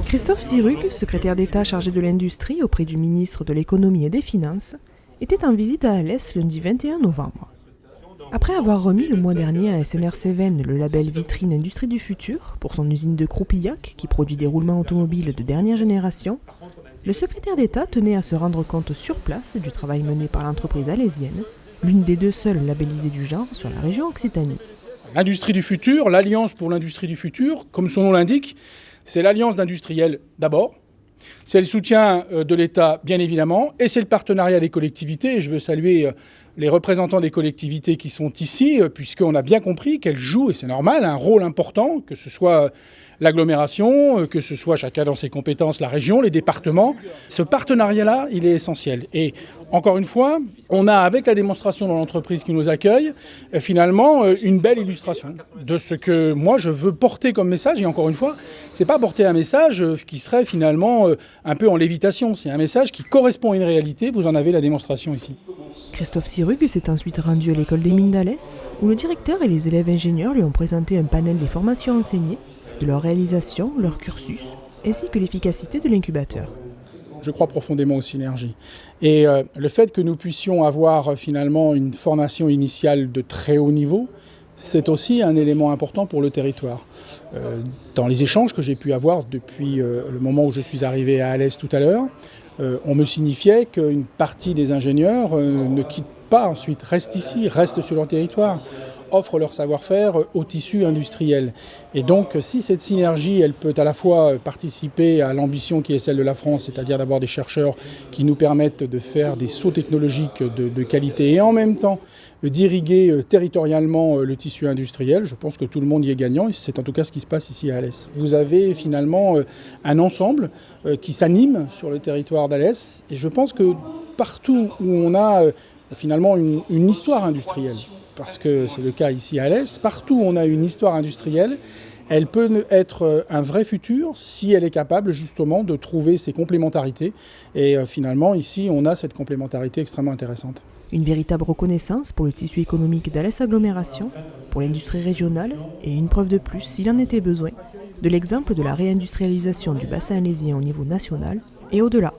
Christophe Sirugue, secrétaire d'État chargé de l'industrie auprès du ministre de l'Économie et des Finances, était en visite à Alès lundi 21 novembre. Après avoir remis le mois dernier à SNR Cévennes le label Vitrine Industrie du Futur pour son usine de Croupillac qui produit des roulements automobiles de dernière génération, le secrétaire d'État tenait à se rendre compte sur place du travail mené par l'entreprise alésienne, l'une des deux seules labellisées du genre sur la région Occitanie. L'industrie du futur, l'Alliance pour l'industrie du futur, comme son nom l'indique, c'est l'alliance d'industriels d'abord, c'est le soutien de l'État bien évidemment, et c'est le partenariat des collectivités. Et je veux saluer les représentants des collectivités qui sont ici, puisqu'on a bien compris qu'elles jouent, et c'est normal, un rôle important, que ce soit l'agglomération, que ce soit chacun dans ses compétences, la région, les départements. Ce partenariat-là, il est essentiel. Et encore une fois, on a, avec la démonstration dans l'entreprise qui nous accueille, finalement, une belle illustration de ce que moi je veux porter comme message. Et encore une fois, c'est pas porter un message qui serait finalement un peu en lévitation. C'est un message qui correspond à une réalité. Vous en avez la démonstration ici. Christophe Sirugue s'est ensuite rendu à l'école des mines d'Alès, où le directeur et les élèves ingénieurs lui ont présenté un panel des formations enseignées, de leur réalisation, leur cursus, ainsi que l'efficacité de l'incubateur. Je crois profondément aux synergies. Et le fait que nous puissions avoir finalement une formation initiale de très haut niveau, c'est aussi un élément important pour le territoire. Dans les échanges que j'ai pu avoir depuis le moment où je suis arrivé à Alès tout à l'heure, on me signifiait qu'une partie des ingénieurs ne quittent pas ensuite, restent ici, restent sur leur territoire, offrent leur savoir-faire au tissu industriel. Et donc, si cette synergie, elle peut à la fois participer à l'ambition qui est celle de la France, c'est-à-dire d'avoir des chercheurs qui nous permettent de faire des sauts technologiques de qualité et en même temps d'irriguer territorialement le tissu industriel, je pense que tout le monde y est gagnant et c'est en tout cas ce qui se passe ici à Alès. Vous avez finalement un ensemble qui s'anime sur le territoire d'Alès et je pense que partout où on a finalement une histoire industrielle, parce que c'est le cas ici à Alès, partout où on a une histoire industrielle, elle peut être un vrai futur si elle est capable justement de trouver ses complémentarités. Et finalement, ici, on a cette complémentarité extrêmement intéressante. Une véritable reconnaissance pour le tissu économique d'Alès Agglomération, pour l'industrie régionale et une preuve de plus, s'il en était besoin, de l'exemple de la réindustrialisation du bassin alésien au niveau national et au-delà.